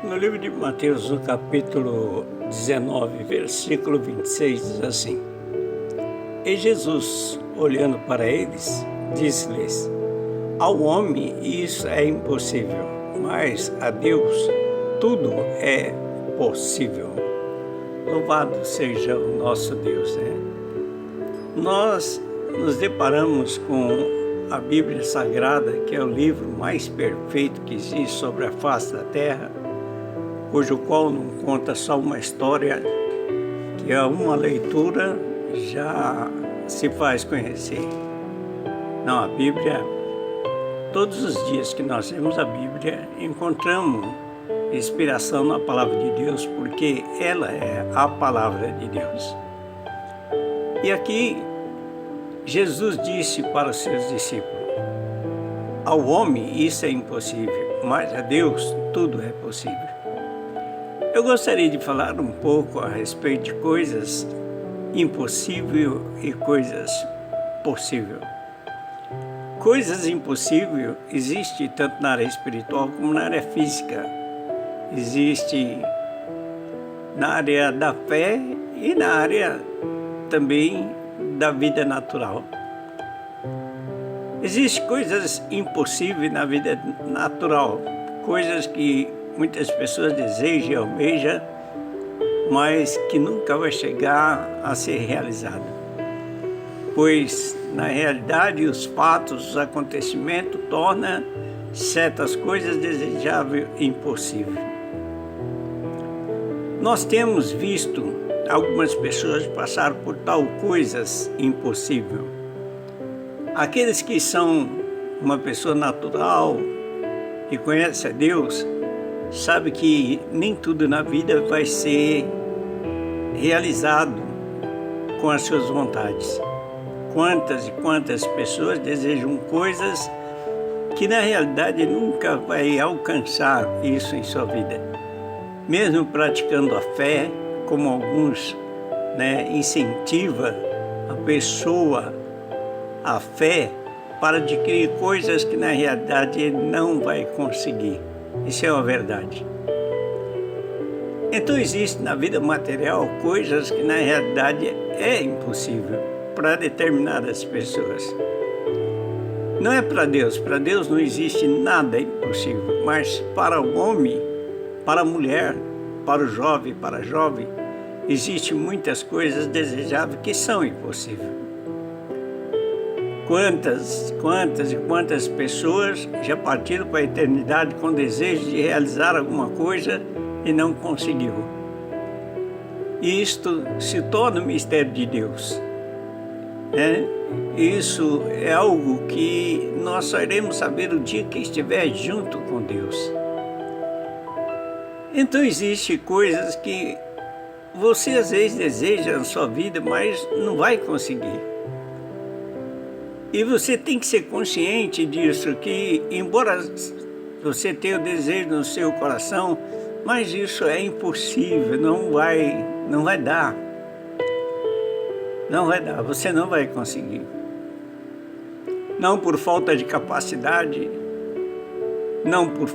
No livro de Mateus, no capítulo 19, versículo 26, diz assim: E Jesus, olhando para eles, disse-lhes: Ao homem isso é impossível, mas a Deus tudo é possível. Louvado seja o nosso Deus, né? Nós nos deparamos com a Bíblia Sagrada, que é o livro mais perfeito que existe sobre a face da terra, cujo qual não conta só uma história, que a uma leitura já se faz conhecer. Não, a Bíblia, todos os dias que nós lemos a Bíblia, encontramos inspiração na Palavra de Deus, porque ela é a Palavra de Deus. E aqui, Jesus disse para os seus discípulos: Ao homem isso é impossível, mas a Deus tudo é possível. Eu gostaria de falar um pouco a respeito de coisas impossíveis e coisas possíveis. Coisas impossíveis existem tanto na área espiritual como na área física. Existe na área da fé e na área também da vida natural. Existem coisas impossíveis na vida natural, coisas que muitas pessoas desejam e almejam, mas que nunca vai chegar a ser realizado. Pois, na realidade, os fatos, os acontecimentos tornam certas coisas desejáveis e impossíveis. Nós temos visto algumas pessoas passar por tal coisas impossíveis. Aqueles que são uma pessoa natural e conhece a Deus, sabe que nem tudo na vida vai ser realizado com as suas vontades. Quantas e quantas pessoas desejam coisas que na realidade nunca vai alcançar isso em sua vida. Mesmo praticando a fé, como alguns incentiva a pessoa a fé para adquirir coisas que na realidade ele não vai conseguir. Isso é uma verdade. Então existe na vida material coisas que na realidade é impossível para determinadas pessoas. Não é para Deus não existe nada impossível, mas para o homem, para a mulher, para o jovem, para a jovem, existem muitas coisas desejáveis que são impossíveis. Quantas pessoas já partiram para a eternidade com desejo de realizar alguma coisa e não conseguiu. E isto se torna o mistério de Deus. Isso é algo que nós só iremos saber o dia que estiver junto com Deus. Então existem coisas que você às vezes deseja na sua vida, mas não vai conseguir. E você tem que ser consciente disso, que embora você tenha o desejo no seu coração, mas isso é impossível, não vai dar. Não vai dar, você não vai conseguir. Não por falta de capacidade, não por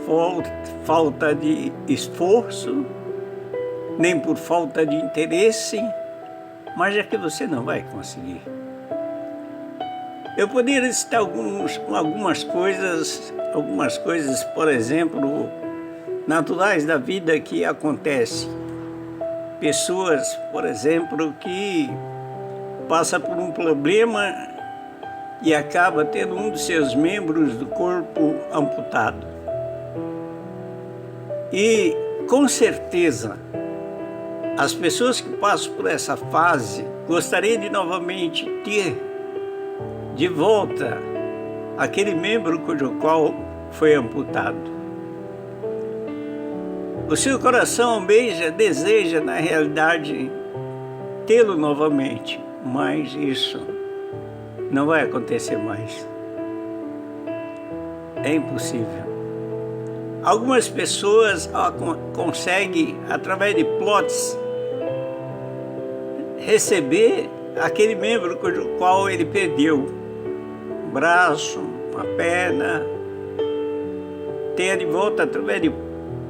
falta de esforço, nem por falta de interesse, mas é que você não vai conseguir. Eu poderia citar algumas coisas, por exemplo, naturais da vida que acontecem. Pessoas, por exemplo, que passam por um problema e acaba tendo um dos seus membros do corpo amputado. E, com certeza, as pessoas que passam por essa fase gostariam de novamente ter de volta aquele membro cujo qual foi amputado. O seu coração deseja, na realidade, tê-lo novamente, mas isso não vai acontecer mais. É impossível. Algumas pessoas conseguem, através de prótese, receber aquele membro cujo qual ele perdeu, um braço, uma perna, tenha de volta através de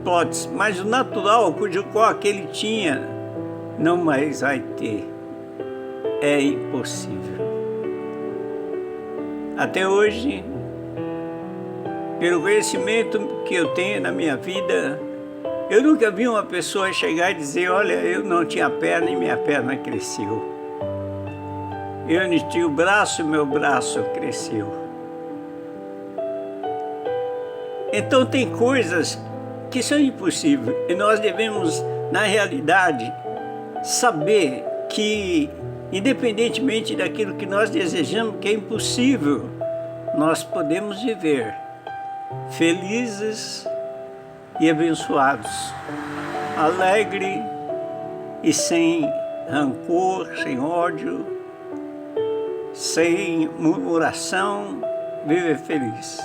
prótese, mas o natural cujo qual aquele tinha, não mais vai ter. É impossível. Até hoje, pelo conhecimento que eu tenho na minha vida, eu nunca vi uma pessoa chegar e dizer: olha, eu não tinha perna e minha perna cresceu. Eu não tinha o braço e meu braço cresceu. Então tem coisas que são impossíveis e nós devemos, na realidade, saber que, independentemente daquilo que nós desejamos, que é impossível, nós podemos viver felizes e abençoados, alegre e sem rancor, sem ódio, sem murmuração, viver feliz.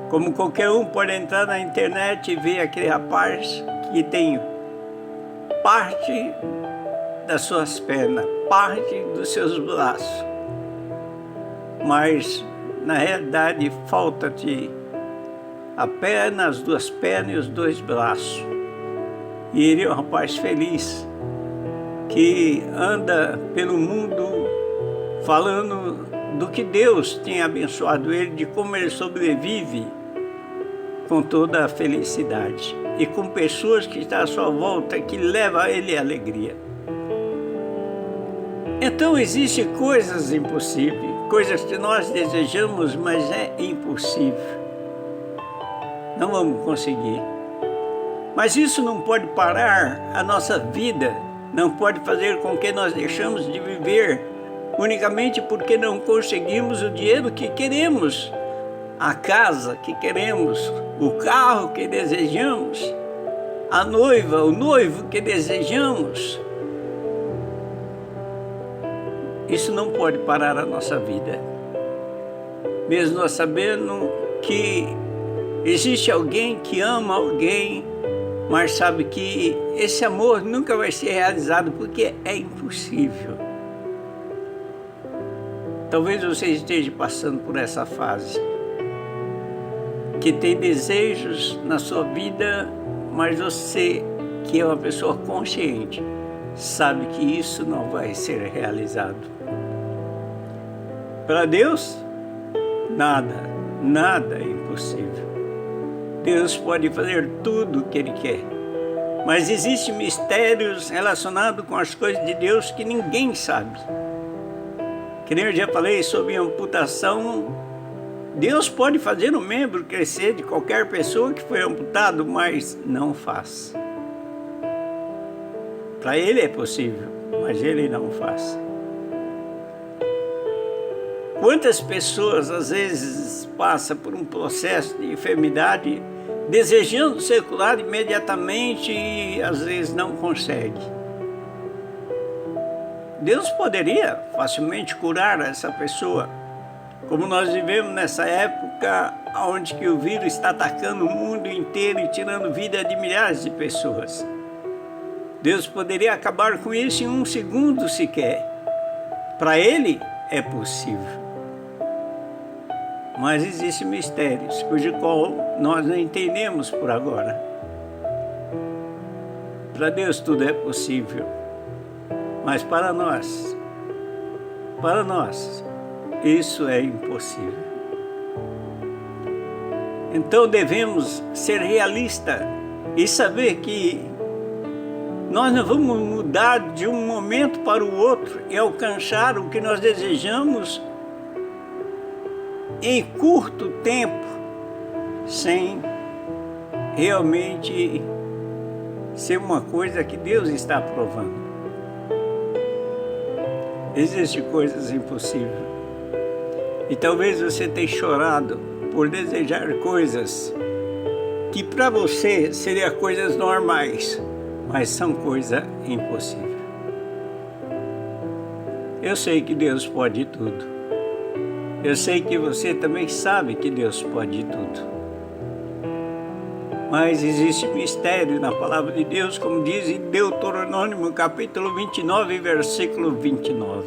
Como qualquer um pode entrar na internet e ver aquele rapaz que tem parte das suas pernas, parte dos seus braços, mas na realidade falta-te a perna, as duas pernas e os dois braços. E ele é um rapaz feliz que anda pelo mundo falando do que Deus tem abençoado ele, de como ele sobrevive com toda a felicidade e com pessoas que estão à sua volta que levam a ele a alegria. Então existem coisas impossíveis, coisas que nós desejamos, mas é impossível. Não vamos conseguir. Mas isso não pode parar a nossa vida, não pode fazer com que nós deixamos de viver unicamente porque não conseguimos o dinheiro que queremos, a casa que queremos, o carro que desejamos, a noiva, o noivo que desejamos. Isso não pode parar a nossa vida. Mesmo nós sabendo que existe alguém que ama alguém, mas sabe que esse amor nunca vai ser realizado porque é impossível. Talvez você esteja passando por essa fase, que tem desejos na sua vida, mas você, que é uma pessoa consciente, sabe que isso não vai ser realizado. Para Deus, nada é impossível. Deus pode fazer tudo o que Ele quer, mas existem mistérios relacionados com as coisas de Deus que ninguém sabe. Que nem eu já falei sobre amputação. Deus pode fazer um membro crescer de qualquer pessoa que foi amputado, mas não faz. Para Ele é possível, mas Ele não faz. Quantas pessoas às vezes passam por um processo de enfermidade desejando ser curado imediatamente e às vezes não consegue. Deus poderia facilmente curar essa pessoa, como nós vivemos nessa época onde que o vírus está atacando o mundo inteiro e tirando vida de milhares de pessoas. Deus poderia acabar com isso em um segundo sequer. Para Ele é possível. Mas existem mistérios, cujo qual nós não entendemos por agora. Para Deus tudo é possível. Mas para nós, isso é impossível. Então devemos ser realistas e saber que nós não vamos mudar de um momento para o outro e alcançar o que nós desejamos em curto tempo, sem realmente ser uma coisa que Deus está aprovando. Existem coisas impossíveis. E talvez você tenha chorado por desejar coisas que para você seriam coisas normais, mas são coisas impossíveis. Eu sei que Deus pode tudo. Eu sei que você também sabe que Deus pode tudo. Mas existe mistério na palavra de Deus, como diz em Deuteronômio capítulo 29, versículo 29.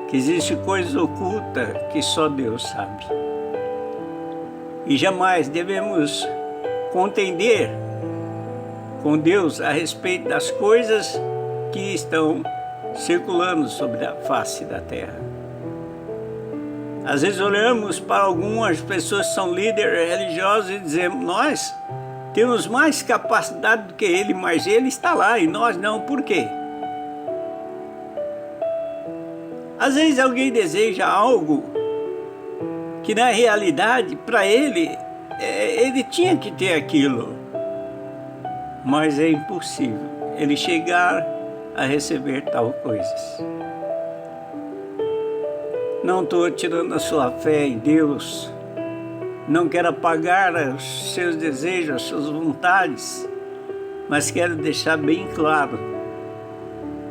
Que existe coisa oculta que só Deus sabe. E jamais devemos contender com Deus a respeito das coisas que estão circulando sobre a face da terra. Às vezes olhamos para algumas pessoas que são líderes religiosos e dizemos: nós temos mais capacidade do que ele, mas ele está lá e nós não. Por quê? Às vezes alguém deseja algo que na realidade para ele tinha que ter aquilo, mas é impossível ele chegar a receber tal coisas. Não estou tirando a sua fé em Deus, não quero apagar os seus desejos, as suas vontades, mas quero deixar bem claro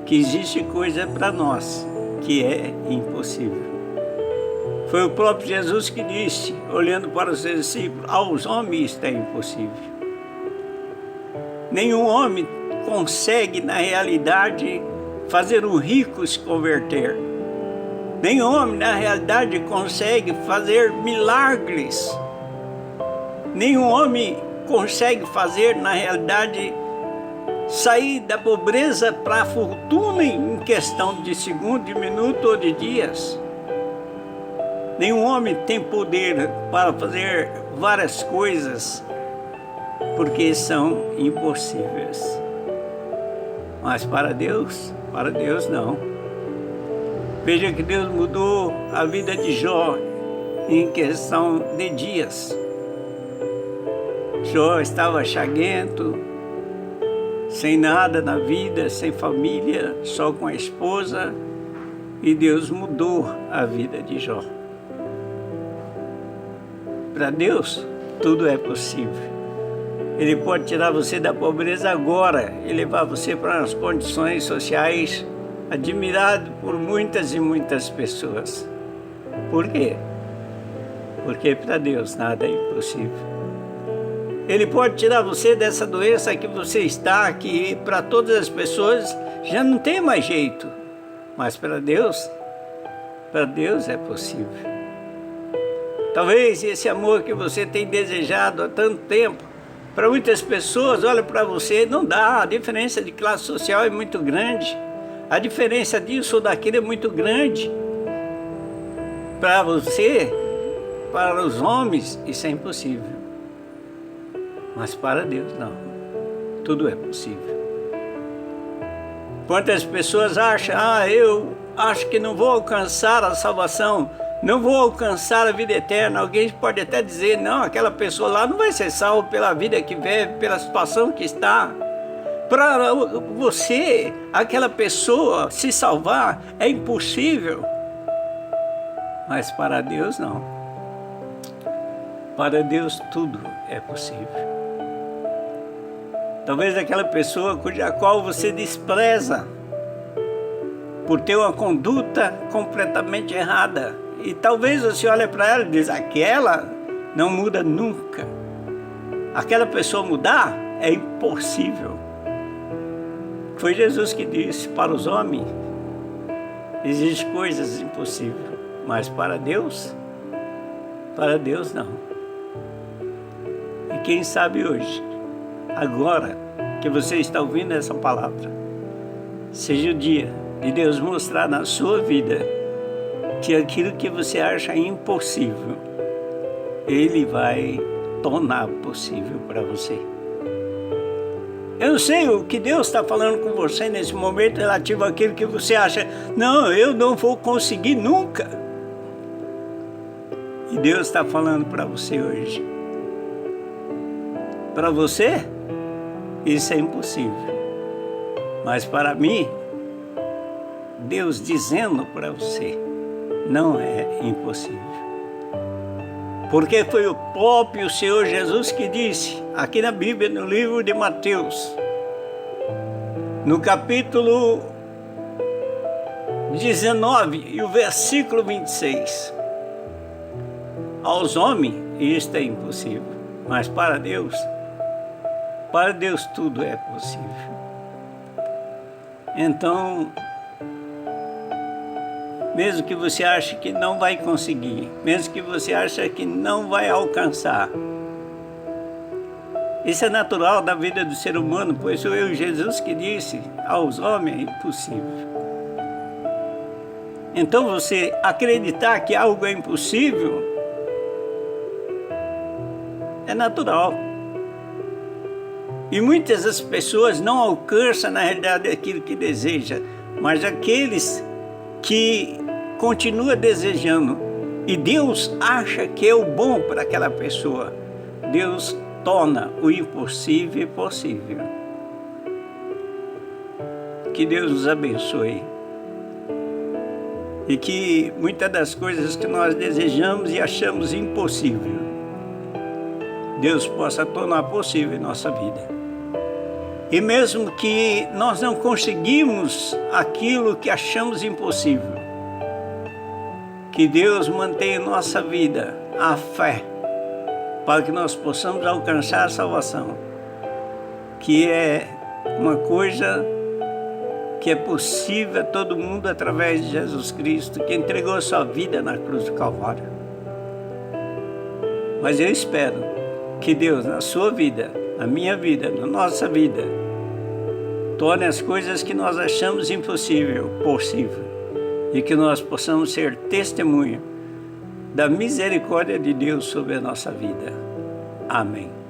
que existe coisa para nós que é impossível. Foi o próprio Jesus que disse, olhando para os seus discípulos: aos homens isto é impossível. Nenhum homem consegue, na realidade, fazer um rico se converter. Nenhum homem, na realidade, consegue fazer milagres. Nenhum homem consegue fazer, na realidade, sair da pobreza para a fortuna em questão de segundo, de minuto ou de dias. Nenhum homem tem poder para fazer várias coisas, porque são impossíveis. Mas para Deus não. Veja que Deus mudou a vida de Jó em questão de dias. Jó estava chaguento, sem nada na vida, sem família, só com a esposa, e Deus mudou a vida de Jó. Para Deus, tudo é possível. Ele pode tirar você da pobreza agora e levar você para as condições sociais admirado por muitas e muitas pessoas. Por quê? Porque para Deus nada é impossível. Ele pode tirar você dessa doença que você está, que para todas as pessoas já não tem mais jeito. Mas para Deus é possível. Talvez esse amor que você tem desejado há tanto tempo, para muitas pessoas, olha para você, não dá, a diferença de classe social é muito grande. A diferença disso ou daquilo é muito grande. Para você, para os homens, isso é impossível. Mas para Deus, não. Tudo é possível. Quantas pessoas acham: eu acho que não vou alcançar a salvação, não vou alcançar a vida eterna. Alguém pode até dizer: não, aquela pessoa lá não vai ser salva pela vida que vive, pela situação que está. Para você, aquela pessoa se salvar é impossível. Mas para Deus não. Para Deus tudo é possível. Talvez aquela pessoa cuja qual você despreza por ter uma conduta completamente errada. E talvez você olhe para ela e diz: aquela não muda nunca. Aquela pessoa mudar é impossível. Foi Jesus que disse: para os homens existem coisas impossíveis, mas para Deus não. E quem sabe hoje, agora que você está ouvindo essa palavra, seja o dia de Deus mostrar na sua vida que aquilo que você acha impossível, Ele vai tornar possível para você. Eu não sei o que Deus está falando com você nesse momento relativo àquilo que você acha: não, eu não vou conseguir nunca. E Deus está falando para você hoje: para você, isso é impossível. Mas para mim, Deus dizendo para você: não é impossível. Porque foi o próprio Senhor Jesus que disse, aqui na Bíblia, no livro de Mateus, no capítulo 19 e o versículo 26. Aos homens isto é impossível, Mas para Deus tudo é possível. Então, mesmo que você ache que não vai conseguir, mesmo que você ache que não vai alcançar, isso é natural da vida do ser humano, pois foi eu, Jesus, que disse aos homens: é impossível. Então você acreditar que algo é impossível é natural. E muitas das pessoas não alcançam na realidade aquilo que deseja, mas aqueles que continuam desejando e Deus acha que é o bom para aquela pessoa, Deus torna o impossível possível. Que Deus nos abençoe. E que muitas das coisas que nós desejamos e achamos impossível, Deus possa tornar possível em nossa vida. E mesmo que nós não conseguimos aquilo que achamos impossível, que Deus mantenha em nossa vida a fé, para que nós possamos alcançar a salvação, que é uma coisa que é possível a todo mundo através de Jesus Cristo, que entregou a sua vida na cruz do Calvário. Mas eu espero que Deus, na sua vida, na minha vida, na nossa vida, torne as coisas que nós achamos impossível, possível, e que nós possamos ser testemunho da misericórdia de Deus sobre a nossa vida. Amém.